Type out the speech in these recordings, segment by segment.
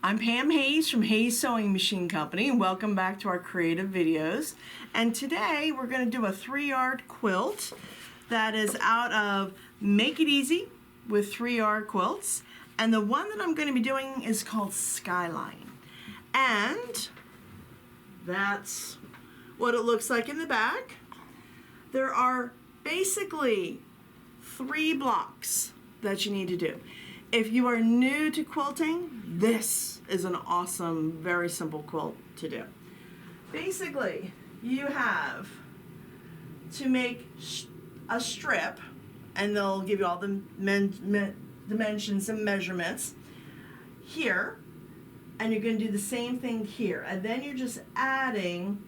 I'm Pam Hayes from Hayes Sewing Machine Company, and welcome back to our creative videos. And today we're going to do a 3-yard quilt that is out of Make It Easy with 3-yard quilts. And the one that I'm going to be doing is called Skyline. And that's what it looks like in the back. There are basically 3 blocks that you need to do. If you are new to quilting, this is an awesome, very simple quilt to do. Basically, you have to make a strip, and they'll give you all the dimensions and measurements here, and you're going to do the same thing here, and then you're just adding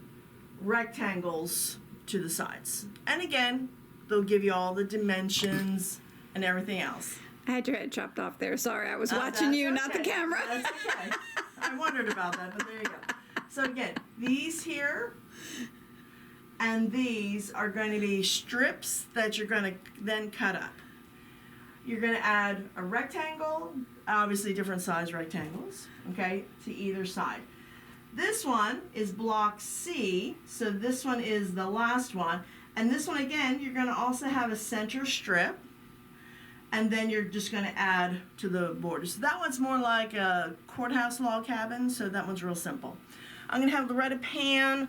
rectangles to the sides. And again, they'll give you all the dimensions and everything else. I had your head chopped off there. Sorry, I was watching you, not the camera. That's okay. I wondered about that, but there you go. So again, these here and these are going to be strips that you're going to then cut up. You're going to add a rectangle, obviously different size rectangles, okay, to either side. This one is block C, so this one is the last one. And this one, again, you're going to also have a center strip. And then you're just going to add to the border. So that one's more like a courthouse log cabin, so that one's real simple. I'm going to have Loretta pan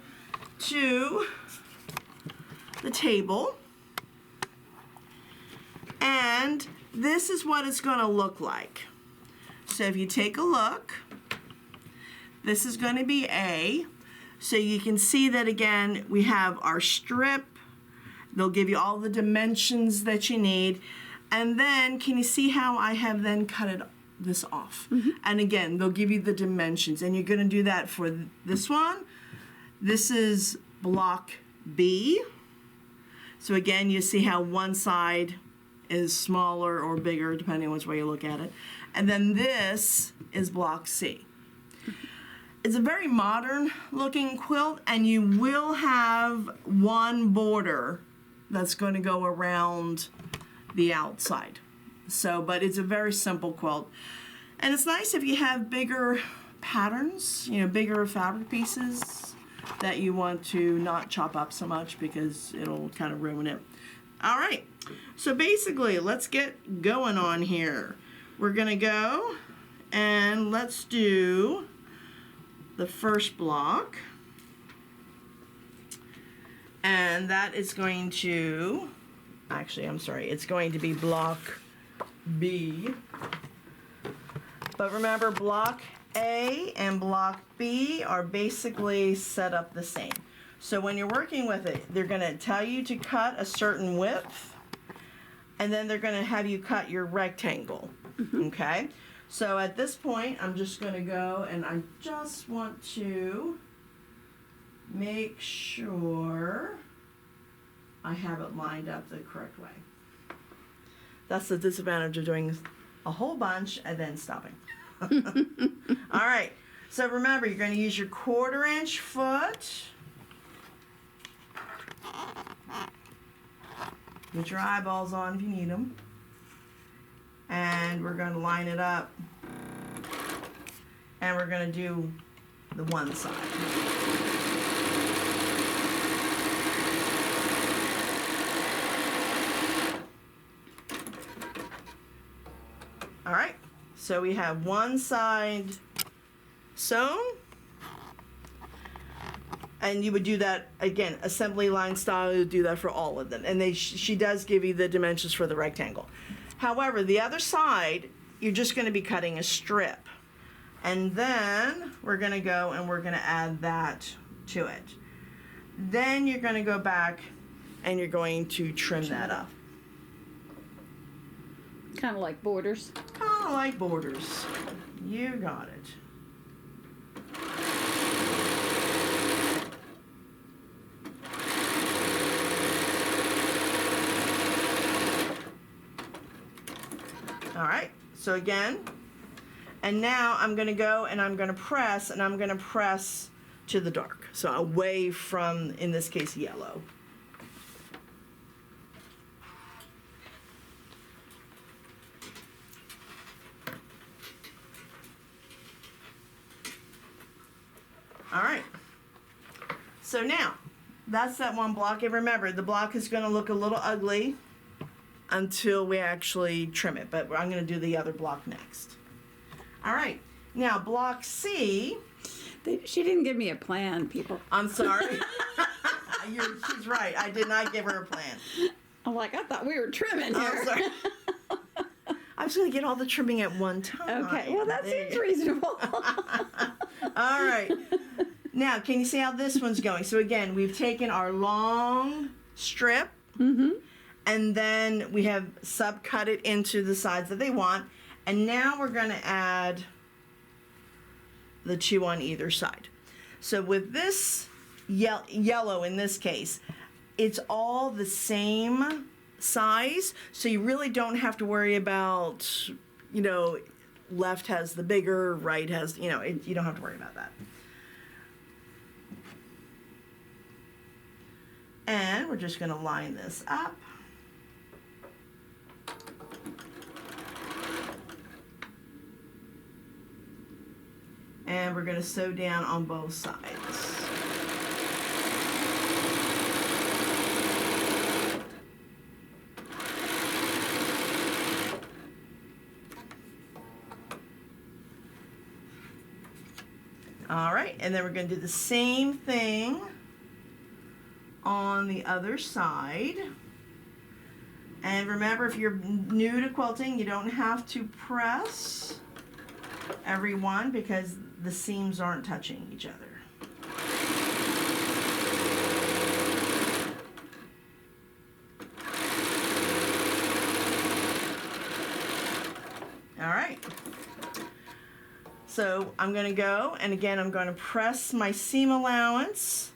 to the table. And this is what it's going to look like. So if you take a look, this is going to be A. So you can see that again, we have our strip. They'll give you all the dimensions that you need. And then, can you see how I have then cut this off? Mm-hmm. And again, they'll give you the dimensions. And you're going to do that for this one. This is block B. So again, you see how one side is smaller or bigger, depending on which way you look at it. And then this is block C. It's a very modern looking quilt, and you will have one border that's going to go around the outside. So, but it's a very simple quilt. And it's nice if you have bigger patterns, you know, bigger fabric pieces that you want to not chop up so much because it'll kind of ruin it. All right, so basically, let's get going on here. We're gonna go and let's do the first block. And that is going to, actually, I'm sorry, it's going to be block B. But remember, block A and block B are basically set up the same. So when you're working with it, they're going to tell you to cut a certain width, and then they're going to have you cut your rectangle. Mm-hmm. Okay? So at this point, I'm just going to go, and I just want to make sure I have it lined up the correct way. That's the disadvantage of doing a whole bunch and then stopping. All right, so remember, you're going to use your 1/4 inch foot. Get your eyeballs on if you need them. And we're going to line it up. And we're going to do the one side. All right, so we have one side sewn, and you would do that again, assembly line style. You would do that for all of them, and she does give you the dimensions for the rectangle. However, the other side, you're just going to be cutting a strip, and then we're going to go and we're going to add that to it. Then you're going to go back and you're going to trim that up. Kind of like borders. Kind of like borders. You got it. All right, so again, and now I'm going to go and I'm going to press, and I'm going to press to the dark. So away from, in this case, yellow. All right. So now, that's that one block. And remember, the block is going to look a little ugly until we actually trim it. But I'm going to do the other block next. All right. Now, block C. She didn't give me a plan, people. I'm sorry. She's right. I did not give her a plan. I'm like, I thought we were trimming here. I'm sorry. I was going to get all the trimming at one time. Okay, well, that seems reasonable. All right. Now, can you see how this one's going? So again, we've taken our long strip, and then we have sub-cut it into the sides that they want, and now we're going to add the two on either side. So with this yellow in this case, it's all the same size, so you really don't have to worry about, you know, left has the bigger, right has, you know, you don't have to worry about that. And we're just going to line this up. And we're going to sew down on both sides. All right, and then we're going to do the same thing on the other side. And remember, if you're new to quilting, you don't have to press every one because the seams aren't touching each other. All right. So I'm going to go, and again, I'm going to press my seam allowance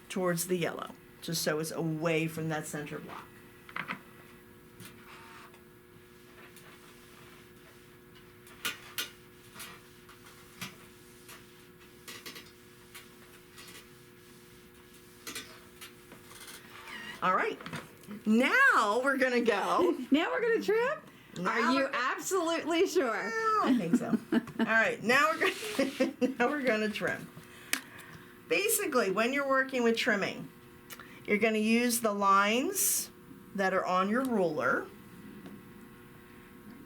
towards the yellow, just so it's away from that center block. All right, now we're going to go. Now we're going to trim? Now Are you absolutely sure? I think so. All right, now we're going to trim. Basically, when you're working with trimming, you're going to use the lines that are on your ruler.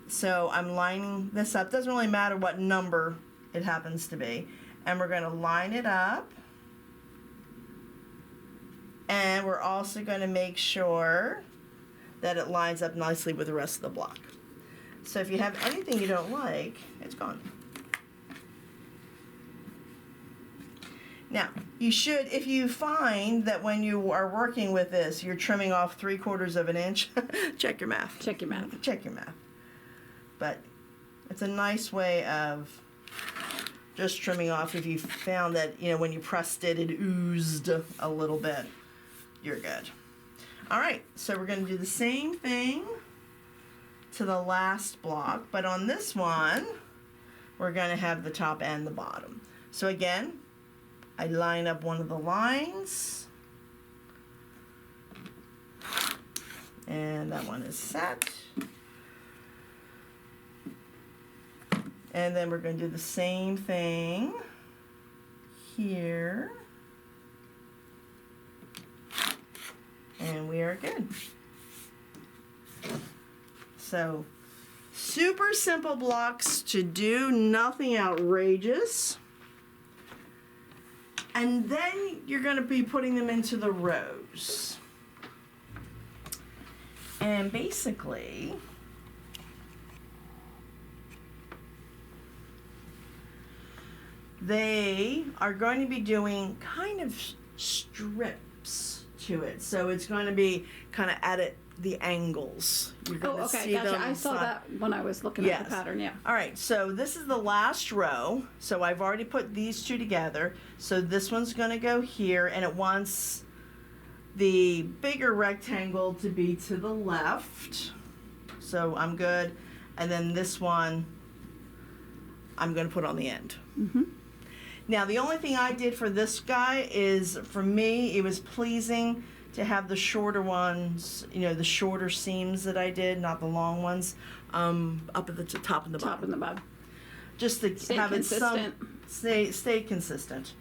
So I'm lining this up. Doesn't really matter what number it happens to be. And we're going to line it up. And we're also going to make sure that it lines up nicely with the rest of the block. So if you have anything you don't like, it's gone. Now, you should, if you find that when you are working with this, you're trimming off 3/4 of an inch, check your math. Check your math. Check your math. But it's a nice way of just trimming off if you found that, you know, when you pressed it, it oozed a little bit. You're good. All right, so we're going to do the same thing to the last block, but on this one, we're going to have the top and the bottom. So again, I line up one of the lines, and that one is set. And then we're going to do the same thing here. And we are good. So, super simple blocks to do, nothing outrageous. And then you're going to be putting them into the rows. And basically, they are going to be doing kind of strips to it. So it's going to be kind of at the angles. You're going to see gotcha. them I saw that when I was looking at the pattern, yeah. All right, so this is the last row. So I've already put these two together. So this one's going to go here, and it wants the bigger rectangle to be to the left. So I'm good. And then this one, I'm going to put on the end. Mm-hmm. Now, the only thing I did for this guy is, for me, it was pleasing to have the shorter ones, you know, the shorter seams that I did, not the long ones, up at the top and the bottom. Top and the bottom. Just to Stay have consistent. it stay consistent.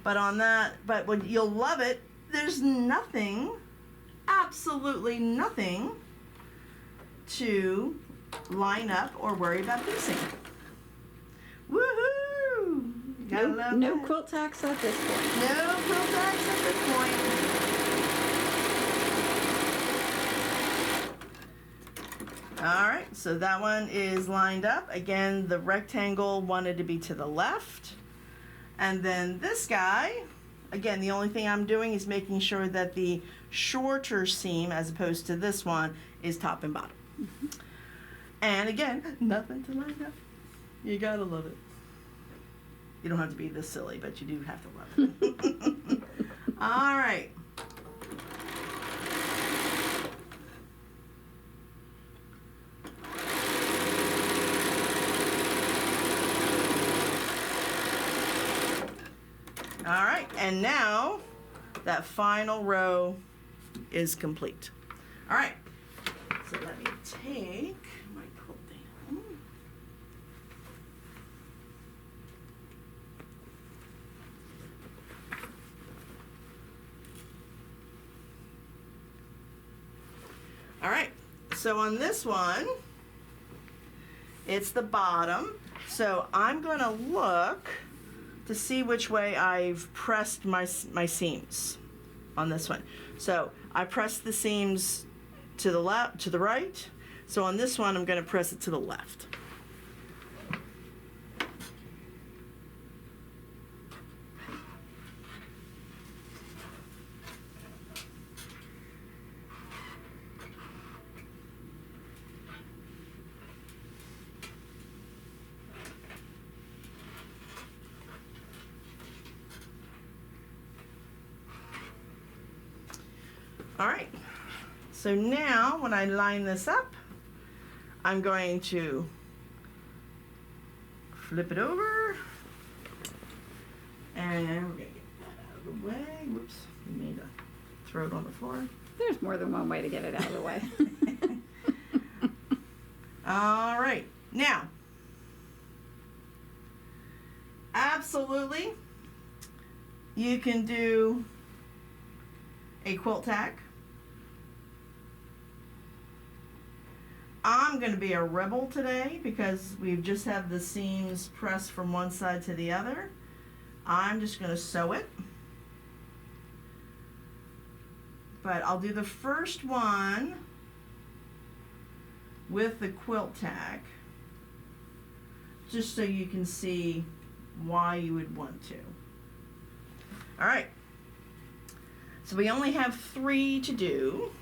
But you'll love it. There's nothing, absolutely nothing, to line up or worry about piecing. Woohoo! Gotta love No that. quilt tacks at this point. No quilt tacks at this point. All right, so that one is lined up. Again, the rectangle wanted to be to the left. And then this guy, again, the only thing I'm doing is making sure that the shorter seam, as opposed to this one, is top and bottom. Mm-hmm. And again, nothing to line up. You gotta love it. You don't have to be this silly, but you do have to love it. All right. All right, and now that final row is complete. All right, so let me take my quilt down. All right, so on this one, it's the bottom. So I'm gonna look to see which way I've pressed my seams on this one. So I pressed the seams to the left, to the right. So on this one, I'm gonna press it to the left. All right, so now when I line this up, I'm going to flip it over, and we're gonna get that out of the way. Whoops, we made a throw it on the floor. There's more than one way to get it out of the way. All right, now, absolutely, you can do a quilt tack. I'm going to be a rebel today because we've just had the seams pressed from one side to the other. I'm just going to sew it. But I'll do the first one with the quilt tack just so you can see why you would want to. All right. So we only have 3 to do.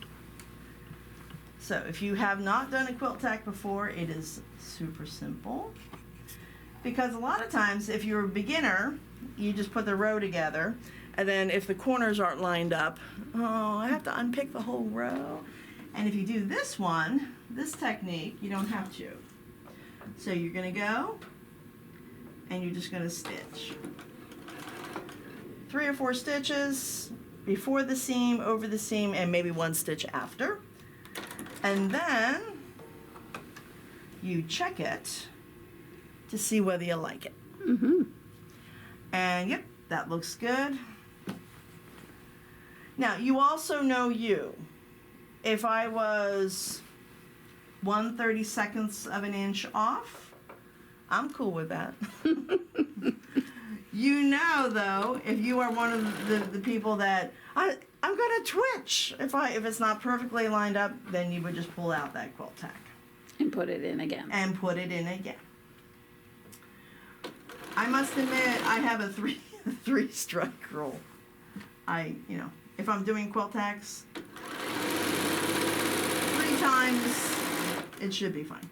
So if you have not done a quilt tack before, it is super simple. Because a lot of times, if you're a beginner, you just put the row together, and then if the corners aren't lined up, oh, I have to unpick the whole row. And if you do this one, this technique, you don't have to. So you're gonna go, and you're just gonna stitch. 3 or 4 stitches before the seam, over the seam, and maybe 1 stitch after. And then you check it to see whether you like it. Mm-hmm. And yep, that looks good. Now, you also know you. If I was 1/32 of an inch off, I'm cool with that. You know, though, if you are one of the people that I'm gonna twitch if it's not perfectly lined up, then you would just pull out that quilt tack And put it in again. and put it in again. I must admit, I have a three strike rule. If I'm doing quilt tacks 3 times, it should be fine.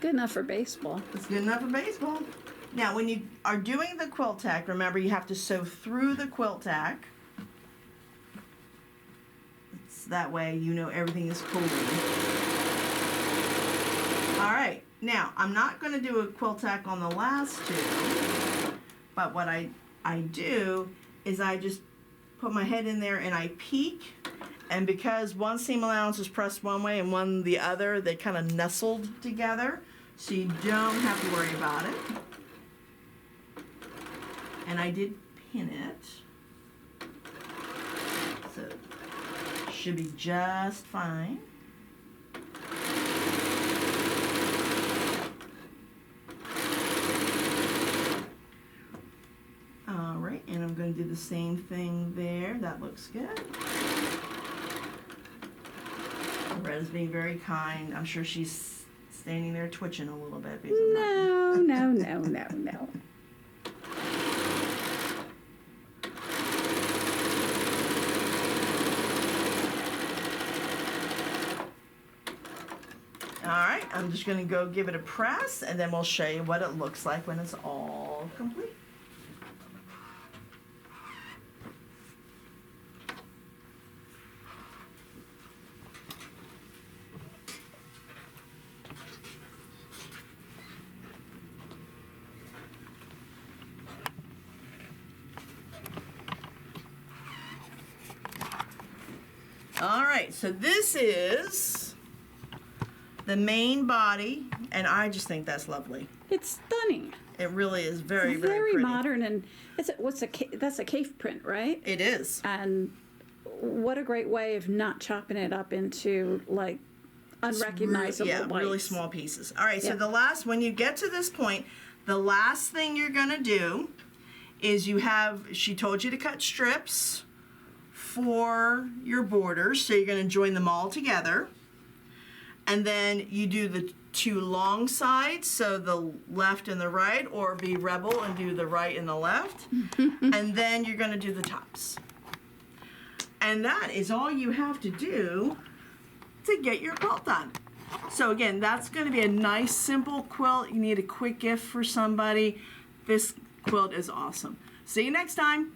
Good enough for baseball. It's good enough for baseball. Now, when you are doing the quilt tack, remember you have to sew through the quilt tack. It's that way you know everything is cool. All right. Now, I'm not going to do a quilt tack on the last 2, but what I do is I just put my head in there and I peek, and because one seam allowance is pressed one way and one the other, they kind of nestled together, so you don't have to worry about it. And I did pin it. So should be just fine. All right, and I'm going to do the same thing there. That looks good. Loretta's being very kind. I'm sure she's standing there twitching a little bit. Because No. All right, I'm just going to go give it a press, and then we'll show you what it looks like when it's all complete. All right, so this is the main body, and I just think that's lovely. It's stunning. It really is very, Very very pretty. modern, and that's a cave print, right? It is. And what a great way of not chopping it up into like unrecognizable Yeah, bites. really small pieces. All right, so Yeah. when you get to this point, the last thing you're gonna do is she told you to cut strips for your borders, so you're gonna join them all together. And then you do the two long sides, so the left and the right, or be rebel and do the right and the left. And then you're gonna do the tops. And that is all you have to do to get your quilt done. So again, that's gonna be a nice, simple quilt. You need a quick gift for somebody. This quilt is awesome. See you next time.